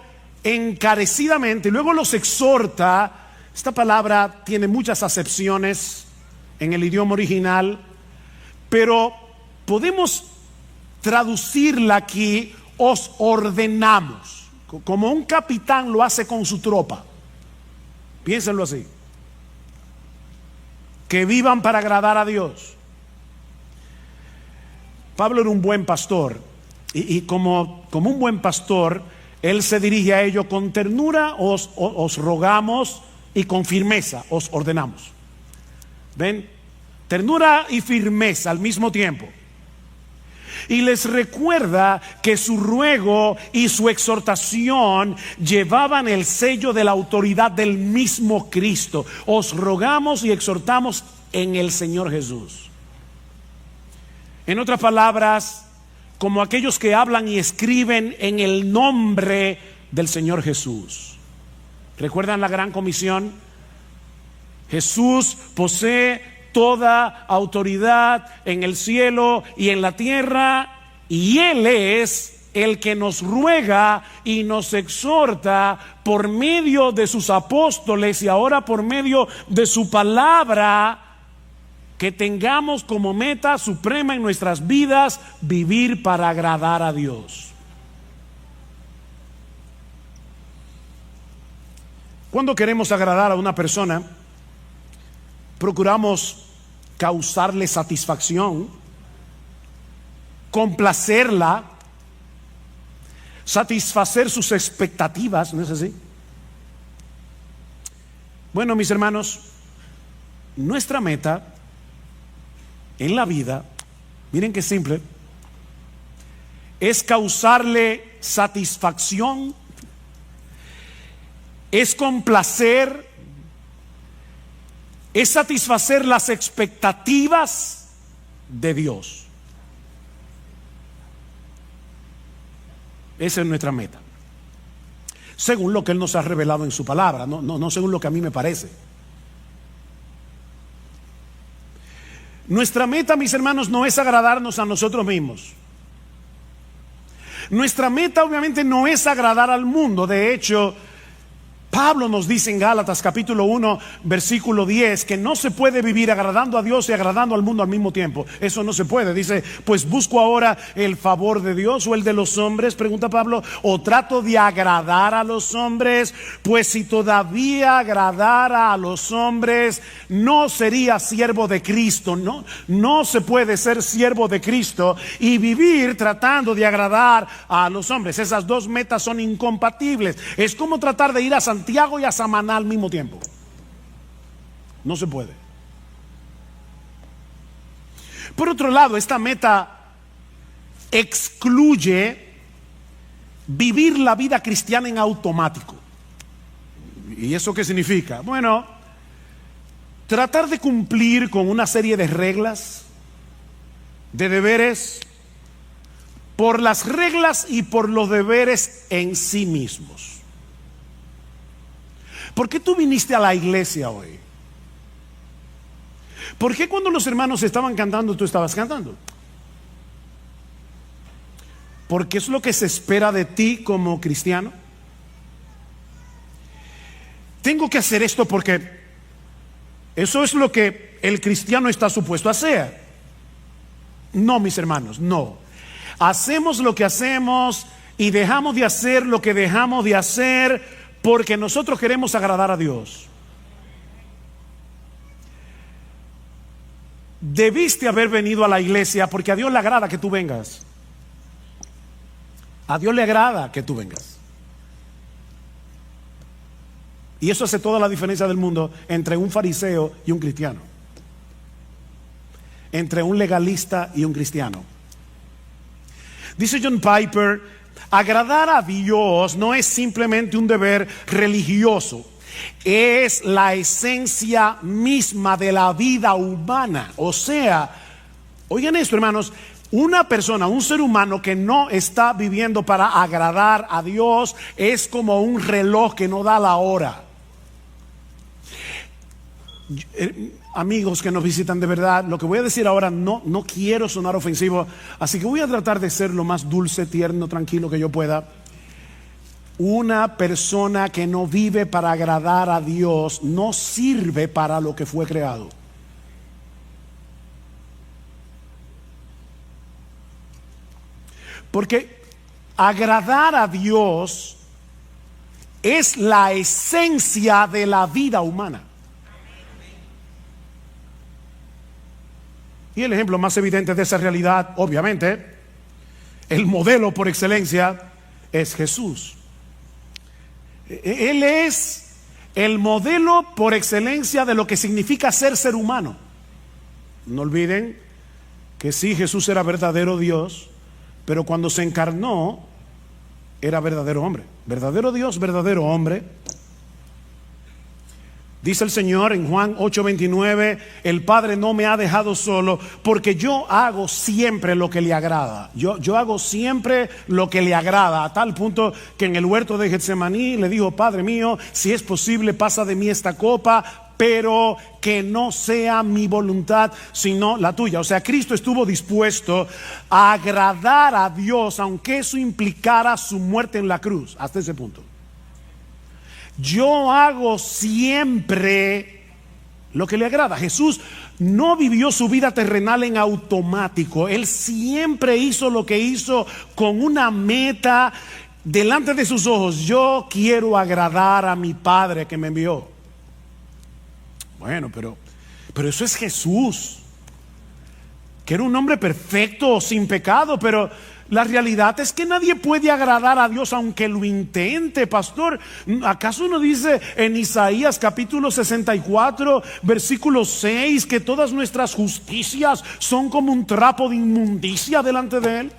Speaker 2: encarecidamente y luego los exhorta. Esta palabra tiene muchas acepciones en el idioma original, pero podemos traducirla aquí: os ordenamos, como un capitán lo hace con su tropa. Piénsenlo así: que vivan para agradar a Dios. Pablo era un buen pastor, y como un buen pastor, él se dirige a ellos con ternura: os rogamos, y con firmeza os ordenamos. ¿Ven? Ternura y firmeza al mismo tiempo. Y les recuerda que su ruego y su exhortación llevaban el sello de la autoridad del mismo Cristo. Os rogamos y exhortamos en el Señor Jesús. En otras palabras, como aquellos que hablan y escriben en el nombre del Señor Jesús. ¿Recuerdan la gran comisión? Jesús posee toda autoridad en el cielo y en la tierra, y Él es el que nos ruega y nos exhorta por medio de sus apóstoles y ahora por medio de su palabra, que tengamos como meta suprema en nuestras vidas vivir para agradar a Dios. Cuando queremos agradar a una persona, procuramos causarle satisfacción, complacerla, satisfacer sus expectativas, ¿no es así? Bueno, mis hermanos, nuestra meta en la vida, miren qué simple, es causarle satisfacción, es complacer, es satisfacer las expectativas de Dios. Esa es nuestra meta, según lo que Él nos ha revelado en su palabra, no según lo que a mí me parece. Nuestra meta, mis hermanos, no es agradarnos a nosotros mismos. Nuestra meta obviamente no es agradar al mundo. De hecho, Pablo nos dice en Gálatas capítulo 1 versículo 10 que no se puede vivir agradando a Dios y agradando al mundo al mismo tiempo. Eso no se puede. Dice: pues busco ahora el favor de Dios o el de los hombres, pregunta Pablo, o trato de agradar a los hombres. Pues si todavía agradara a los hombres, no sería siervo de Cristo. No se puede ser siervo de Cristo y vivir tratando de agradar a los hombres. Esas dos metas son incompatibles. Es como tratar de ir a Santiago y a Samaná al mismo tiempo. No se puede. Por otro lado, esta meta excluye vivir la vida cristiana en automático. ¿Y eso qué significa? Bueno, tratar de cumplir con una serie de reglas, de deberes, por las reglas y por los deberes en sí mismos. ¿Por qué tú viniste a la iglesia hoy? ¿Por qué cuando los hermanos estaban cantando tú estabas cantando? Porque es lo que se espera de ti como cristiano. Tengo que hacer esto porque eso es lo que el cristiano está supuesto a hacer. No, mis hermanos, no. Hacemos lo que hacemos y dejamos de hacer lo que dejamos de hacer porque nosotros queremos agradar a Dios. Debiste haber venido a la iglesia porque a Dios le agrada que tú vengas. A Dios le agrada que tú vengas. Y eso hace toda la diferencia del mundo entre un fariseo y un cristiano. Entre un legalista y un cristiano. Dice John Piper, agradar a Dios no es simplemente un deber religioso, es la esencia misma de la vida humana. O sea, oigan esto, hermanos, una persona, un ser humano que no está viviendo para agradar a Dios es como un reloj que no da la hora. Amigos que nos visitan, de verdad, lo que voy a decir ahora no quiero sonar ofensivo, así que voy a tratar de ser lo más dulce, tierno, tranquilo que yo pueda. Una persona que no vive para agradar a Dios no sirve para lo que fue creado. Porque agradar a Dios es la esencia de la vida humana. Y el ejemplo más evidente de esa realidad, obviamente, el modelo por excelencia es Jesús. Él es el modelo por excelencia de lo que significa ser humano. No olviden que sí, Jesús era verdadero Dios, pero cuando se encarnó era verdadero hombre. Verdadero Dios, verdadero hombre. Dice el Señor en Juan 8:29, el Padre no me ha dejado solo porque yo hago siempre lo que le agrada. Yo hago siempre lo que le agrada, a tal punto que en el huerto de Getsemaní le dijo, Padre mío, si es posible pasa de mí esta copa, pero que no sea mi voluntad sino la tuya. O sea, Cristo estuvo dispuesto a agradar a Dios aunque eso implicara su muerte en la cruz, hasta ese punto. Yo hago siempre lo que le agrada. Jesús no vivió su vida terrenal en automático. Él siempre hizo lo que hizo con una meta delante de sus ojos. Yo quiero agradar a mi Padre que me envió. Bueno, pero eso es Jesús, que era un hombre perfecto, sin pecado, pero la realidad es que nadie puede agradar a Dios aunque lo intente, pastor. ¿Acaso no dice en Isaías capítulo 64, versículo 6, que todas nuestras justicias son como un trapo de inmundicia delante de Él?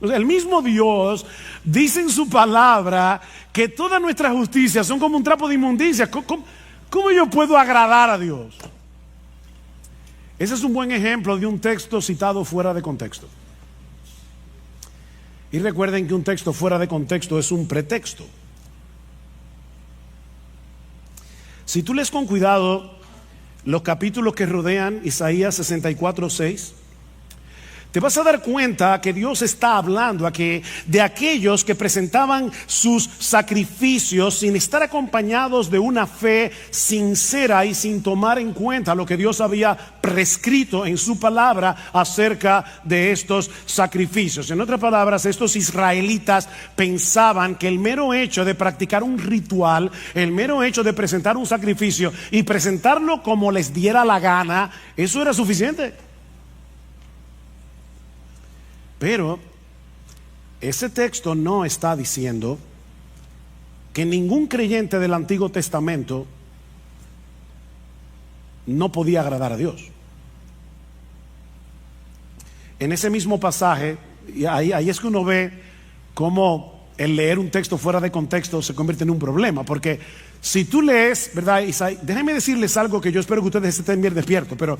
Speaker 2: El mismo Dios dice en su palabra que todas nuestras justicias son como un trapo de inmundicia. ¿Cómo yo puedo agradar a Dios? Ese es un buen ejemplo de un texto citado fuera de contexto. Y recuerden que un texto fuera de contexto es un pretexto. Si tú lees con cuidado los capítulos que rodean Isaías 64:6, te vas a dar cuenta que Dios está hablando aquí de aquellos que presentaban sus sacrificios sin estar acompañados de una fe sincera y sin tomar en cuenta lo que Dios había prescrito en su palabra acerca de estos sacrificios. En otras palabras, estos israelitas pensaban que el mero hecho de practicar un ritual, el mero hecho de presentar un sacrificio y presentarlo como les diera la gana, eso era suficiente. Pero ese texto no está diciendo que ningún creyente del Antiguo Testamento no podía agradar a Dios. En ese mismo pasaje, y ahí es que uno ve cómo el leer un texto fuera de contexto se convierte en un problema, porque si tú lees, ¿verdad? Déjenme decirles algo que yo espero que ustedes estén bien despiertos, pero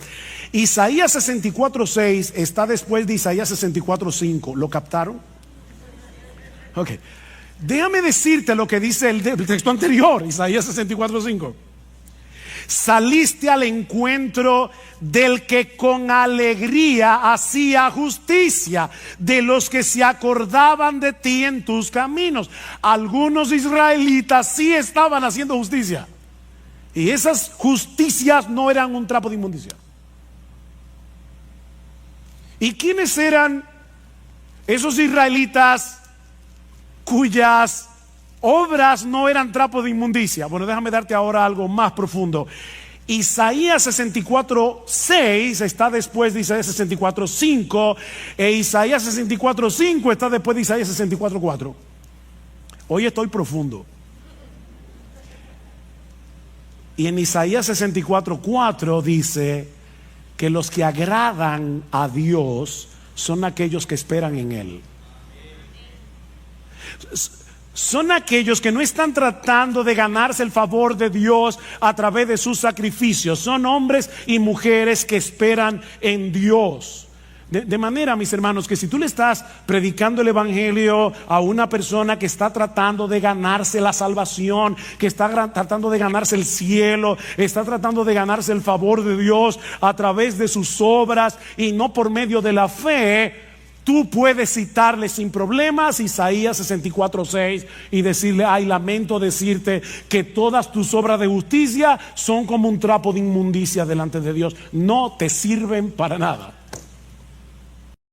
Speaker 2: Isaías 64:6 está después de Isaías 64:5. ¿Lo captaron? Ok. Déjame decirte lo que dice el texto anterior, Isaías 64:5. Saliste al encuentro del que con alegría hacía justicia, de los que se acordaban de ti en tus caminos. Algunos israelitas sí estaban haciendo justicia, y esas justicias no eran un trapo de inmundicia. ¿Y quiénes eran esos israelitas cuyas obras no eran trapo de inmundicia? Bueno, déjame darte ahora algo más profundo. Isaías 64:6 está después de Isaías 64:5, e Isaías 64:5 está después de Isaías 64:4. Hoy estoy profundo. Y en Isaías 64:4 dice que los que agradan a Dios son aquellos que esperan en Él. Son aquellos que no están tratando de ganarse el favor de Dios a través de sus sacrificios. Son hombres y mujeres que esperan en Dios. De manera, mis hermanos, que si tú le estás predicando el evangelio a una persona que está tratando de ganarse la salvación, que está tratando de ganarse el cielo, está tratando de ganarse el favor de Dios a través de sus obras y no por medio de la fe, tú puedes citarle sin problemas Isaías 64:6 y decirle: ay, lamento decirte que todas tus obras de justicia son como un trapo de inmundicia delante de Dios, no te sirven para nada.